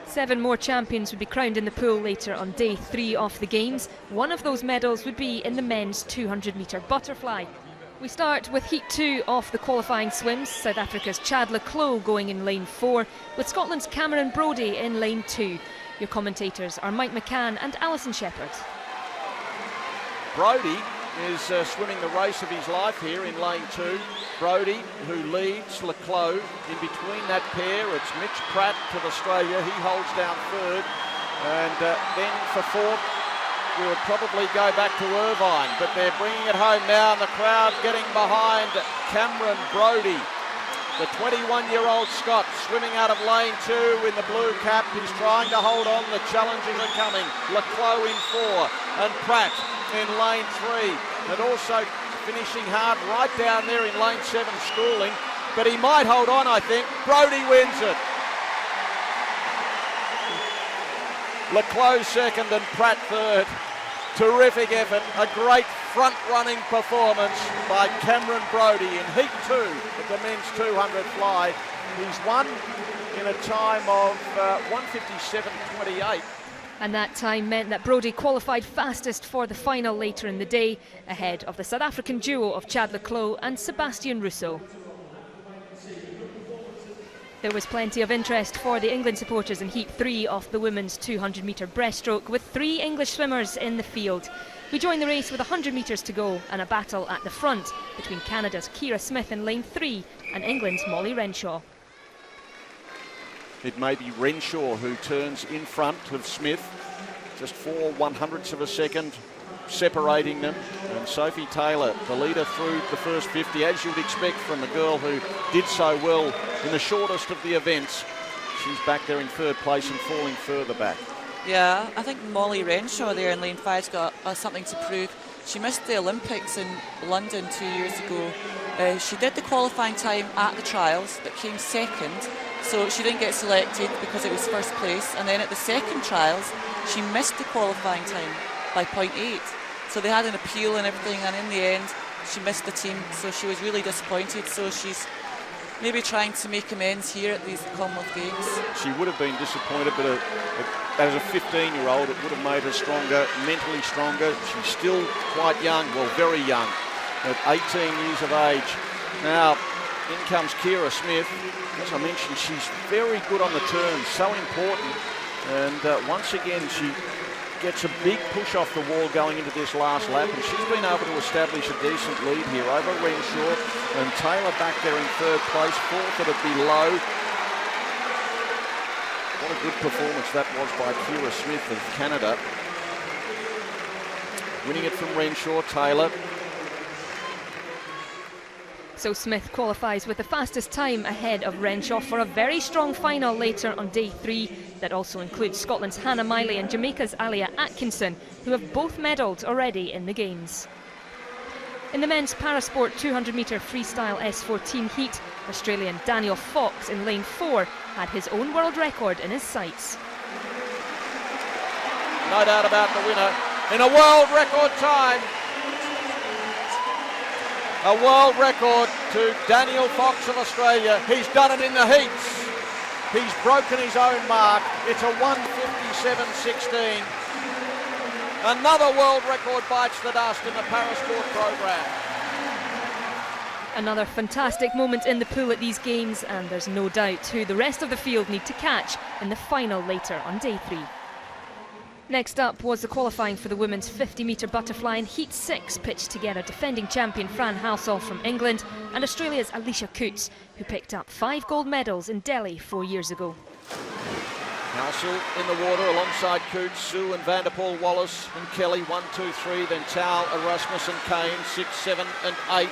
7 more champions would be crowned in the pool later on day 3 of the Games. One of those medals would be in the men's 200-metre butterfly. We start with Heat 2 of the qualifying swims. South Africa's Chad le Clos going in lane 4, with Scotland's Cameron Brodie in lane 2. Your commentators are Mike McCann and Alison Shepherd. Brodie is swimming the race of his life here in lane 2. Brodie, who leads le Clos. In between that pair, it's Mitch Pratt to Australia. He holds down third. And then for fourth, we would probably go back to Irvine. But they're bringing it home now, and the crowd getting behind Cameron Brodie. The 21-year-old Scot swimming out of lane 2 in the blue cap. He's trying to hold on. The challengers are coming. Le Clos in 4 and Pratt in lane 3. And also finishing hard right down there in lane 7, Schooling. But he might hold on, I think. Brodie wins it. Le Clos second and Pratt third. Terrific effort. A great front-running performance by Cameron Brodie in Heat 2 of the men's 200 fly. He's won in a time of 1:57.28. And that time meant that Brodie qualified fastest for the final later in the day, ahead of the South African duo of Chad le Clos and Sebastian Russo. There was plenty of interest for the England supporters in Heat 3 of the women's 200-metre breaststroke, with 3 English swimmers in the field. We joined the race with 100 metres to go and a battle at the front between Canada's Ciara Smith in lane 3 and England's Molly Renshaw. It may be Renshaw who turns in front of Smith, just 4/100ths of a second separating them. And Sophie Taylor, the leader through the first 50, as you would expect from a girl who did so well in the shortest of the events. She's back there in third place and falling further back. Yeah, I think Molly Renshaw there in lane 5's got something to prove. She missed the Olympics in London 2 years ago. She did the qualifying time at the trials, but came second. So she didn't get selected because it was first place. And then at the second trials, she missed the qualifying time by 0.8. So they had an appeal and everything, and in the end, she missed the team. So she was really disappointed. So she's maybe trying to make amends here at these Commonwealth Games. She would have been disappointed, but as a 15-year-old, it would have made her stronger, mentally stronger. She's still quite young, well, very young, at 18 years of age. Now, in comes Ciara Smith. As I mentioned, she's very good on the turn, so important. And once again, she gets a big push off the wall going into this last lap, and she's been able to establish a decent lead here over Renshaw. And Taylor back there in third place, fourth at a below. What a good performance that was by Ciara Smith of Canada. Winning it from Renshaw, Taylor. So Smith qualifies with the fastest time ahead of Renshaw for a very strong final later on day 3 that also includes Scotland's Hannah Miley and Jamaica's Alia Atkinson, who have both medalled already in the Games. In the men's parasport 200-metre freestyle S14 heat, Australian Daniel Fox in lane 4 had his own world record in his sights. No doubt about the winner in a world record time. A world record to Daniel Fox of Australia. He's done it in the heats. He's broken his own mark. It's a 1:57.16. Another world record bites the dust in the parasport program. Another fantastic moment in the pool at these Games, and there's no doubt who the rest of the field need to catch in the final later on day 3. Next up was the qualifying for the women's 50-metre butterfly in Heat 6, pitched together defending champion Fran Halsall from England and Australia's Alicia Coutts, who picked up 5 gold medals in Delhi 4 years ago. Halsall in the water alongside Coutts, Sue and Vanderpool Wallace and Kelly, 1, 2, 3, then Towle, Erasmus and Kane, 6, 7 and 8.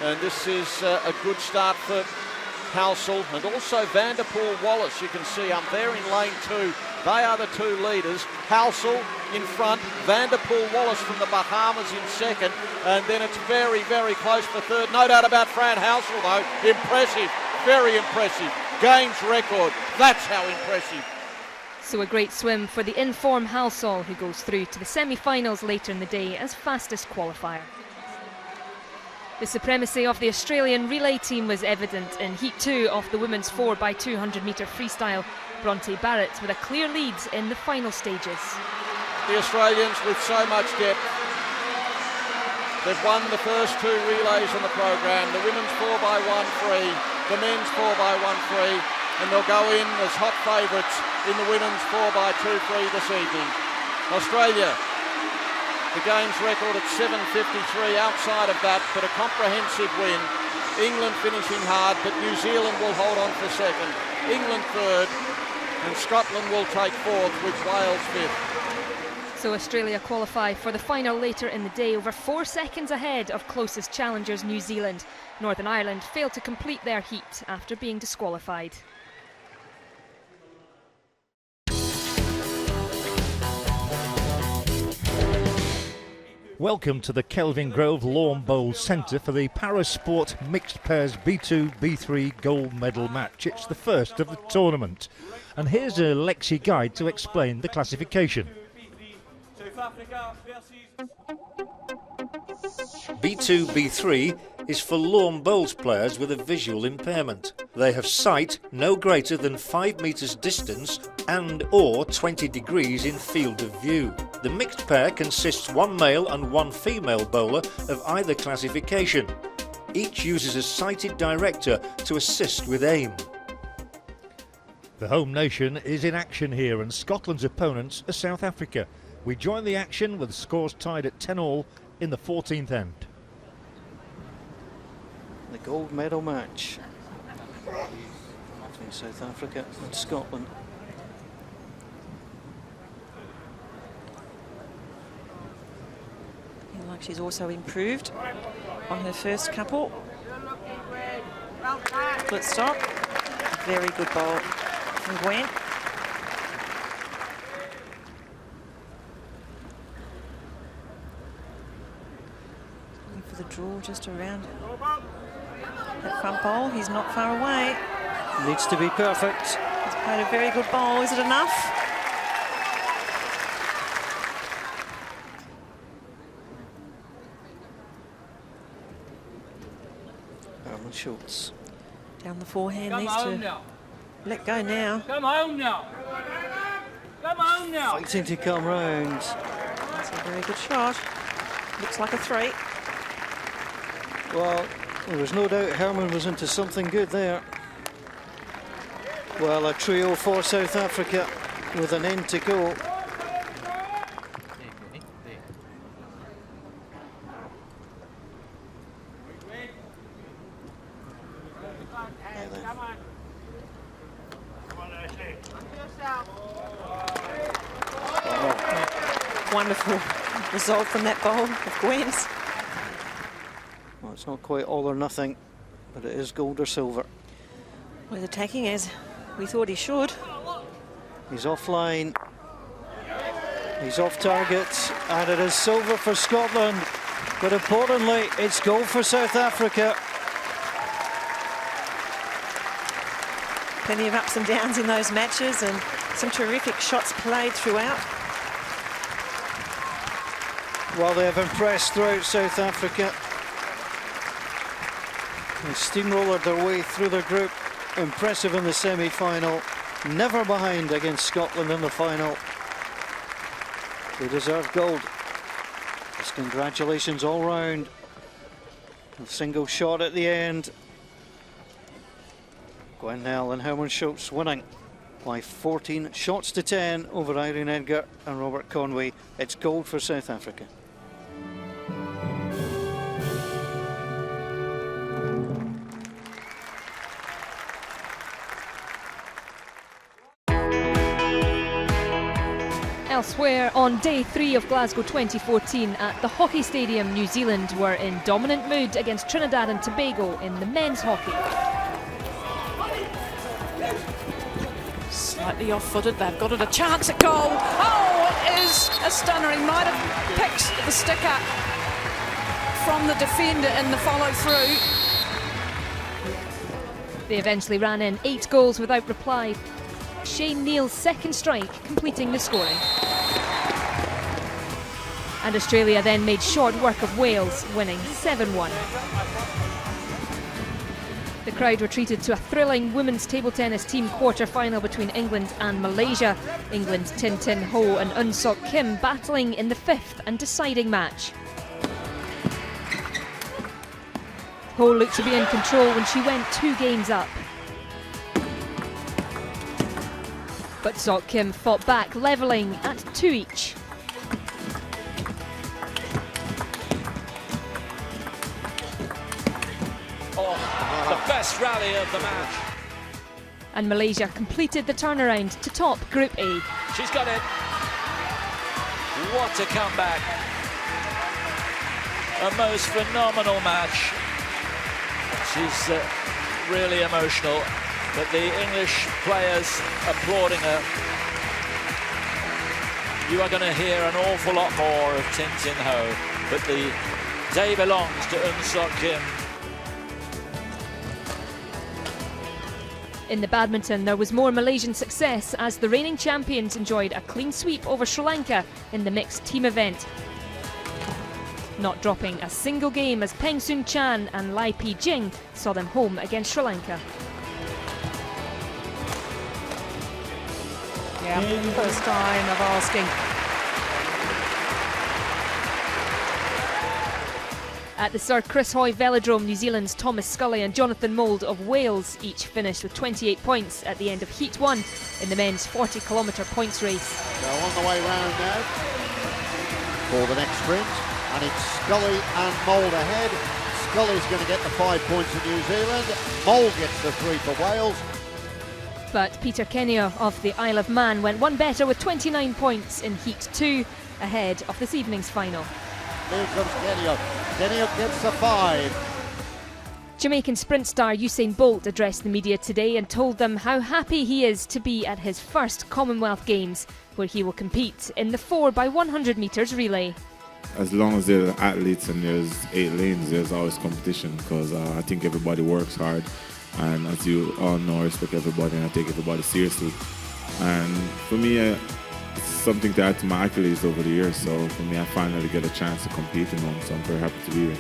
And this is a good start for Halsall and also Vanderpool Wallace. You can see I'm there in lane 2. They are the 2 leaders. Halsall in front, Vanderpool Wallace from the Bahamas in second, and then it's very, very close for third. No doubt about Fran Halsall though. Impressive, very impressive. Games record, that's how impressive. So a great swim for the in-form Halsall, who goes through to the semi-finals later in the day as fastest qualifier. The supremacy of the Australian relay team was evident in Heat 2 of the women's 4x200 metre freestyle. Bronte Barrett with a clear lead in the final stages. The Australians with so much depth. They've won the first two relays on the program, the women's 4x1 free, the men's 4x1 free, and they'll go in as hot favourites in the women's 4x2 free this evening. Australia, the game's record at 7.53, outside of that, but a comprehensive win. England finishing hard, but New Zealand will hold on for second. England third, and Scotland will take fourth, with Wales fifth. So Australia qualify for the final later in the day, over 4 seconds ahead of closest challengers New Zealand. Northern Ireland failed to complete their heat after being disqualified. Welcome to the Kelvin Grove Lawn Bowl Centre for the Parasport Mixed Pairs B2, B3 gold medal match. It's the first of the tournament. And here's a Lexi guide to explain the classification. B2, B3 is for lawn bowls players with a visual impairment. They have sight no greater than 5 metres distance and or 20 degrees in field of view. The mixed pair consists one male and one female bowler of either classification. Each uses a sighted director to assist with aim. The home nation is in action here, and Scotland's opponents are South Africa. We join the action with scores tied at 10-all in the 14th end. The gold medal match between South Africa and Scotland. Like she's also improved on her first couple. Split stop. Very good bowl from Gwen. Looking for the draw just around that front bowl. He's not far away. Needs to be perfect. He's played a very good bowl. Is it enough? Schultz. Down the forehand, needs to let go now. Come home now. Come home now. Fighting to come round. That's a very good shot. Looks like a 3. Well, there was no doubt Herman was into something good there. Well, a trio for South Africa with an end to go. Wonderful result from that bowl of Gwen's. Well, it's not quite all or nothing, but it is gold or silver. Well, attacking as we thought he should. He's offline. He's off target, and it is silver for Scotland. But importantly, it's gold for South Africa. Plenty of ups and downs in those matches, and some terrific shots played throughout. Well, they have impressed throughout South Africa. They steamrollered their way through their group. Impressive in the semi-final. Never behind against Scotland in the final. They deserve gold. Just congratulations all round. A single shot at the end. Gwen Nell and Herman Schultz winning by 14 shots to 10 over Irene Edgar and Robert Conway. It's gold for South Africa. Elsewhere, on day 3 of Glasgow 2014 at the Hockey Stadium, New Zealand were in dominant mood against Trinidad and Tobago in the men's hockey. Slightly off-footed, they've got it a chance at goal. Oh, it is a stunner. He might have picked the stick up from the defender in the follow-through. They eventually ran in 8 goals without reply. Shane Neal's second strike completing the scoring. And Australia then made short work of Wales, winning 7-1. The crowd were treated to a thrilling women's table tennis team quarter-final between England and Malaysia. England's Tin Tin Ho and Eun Sok Kim battling in the fifth and deciding match. Ho looked to be in control when she went 2 games up. But Sok Kim fought back, levelling at 2 each. The best rally of the match. And Malaysia completed the turnaround to top Group A. She's got it. What a comeback. A most phenomenal match. She's really emotional, but the English players applauding her. You are going to hear an awful lot more of Tin Tin Ho, but the day belongs to Eun Sok Kim. In the badminton, there was more Malaysian success as the reigning champions enjoyed a clean sweep over Sri Lanka in the mixed team event. Not dropping a single game as Peng Soon Chan and Lai Pi Jing saw them home against Sri Lanka. Yeah, first time of asking. At the Sir Chris Hoy Velodrome, New Zealand's Thomas Scully and Jonathan Mould of Wales each finished with 28 points at the end of Heat 1 in the men's 40-kilometre points race. They're on the way round now for the next sprint, and it's Scully and Mould ahead. Scully's going to get the 5 points for New Zealand. Mould gets the 3 for Wales. But Peter Kenyon of the Isle of Man went one better with 29 points in Heat 2 ahead of this evening's final. Here comes Kenyon. Kenyon gets the 5. Jamaican sprint star Usain Bolt addressed the media today and told them how happy he is to be at his first Commonwealth Games, where he will compete in the 4x100 metres relay. As long as there are athletes and there's 8 lanes, there's always competition, because I think everybody works hard, and as you all know, I respect everybody and I take everybody seriously. And for me, it's something to add to my accolades over the years, so for me I finally get a chance to compete in one, so I'm very happy to be here.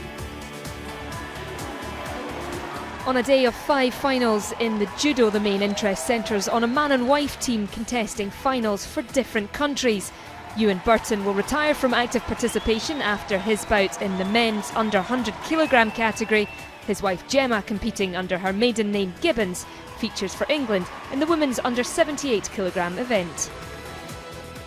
On a day of 5 finals in the judo, the main interest centres on a man and wife team contesting finals for different countries. Ewan Burton will retire from active participation after his bout in the men's under 100 kilogram category. His wife Gemma, competing under her maiden name Gibbons, features for England in the women's under 78 kilogram event.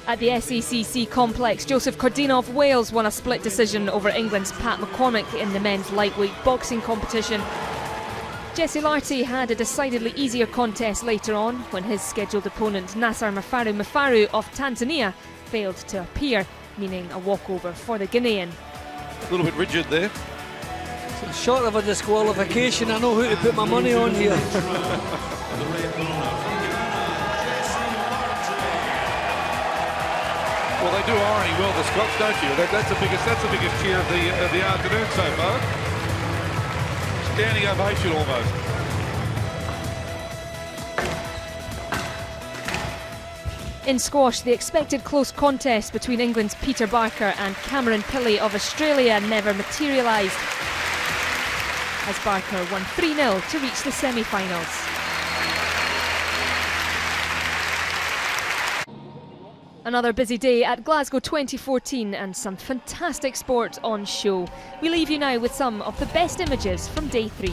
At the SACC complex, Joseph Cordina of Wales won a split decision over England's Pat McCormick in the men's lightweight boxing competition. Jesse Lartey had a decidedly easier contest later on when his scheduled opponent Nasser Mafaru of Tanzania failed to appear, meaning a walkover for the Ghanaian. A little bit rigid there. So short of a disqualification, I know who to put my money on here. Well, they do irony well, the Scots, don't you? That's the biggest cheer of the afternoon so far. Standing ovation almost. In squash, the expected close contest between England's Peter Barker and Cameron Pilley of Australia never materialised, as Barker won 3-0 to reach the semi-finals. Another busy day at Glasgow 2014 and some fantastic sport on show. We leave you now with some of the best images from day 3.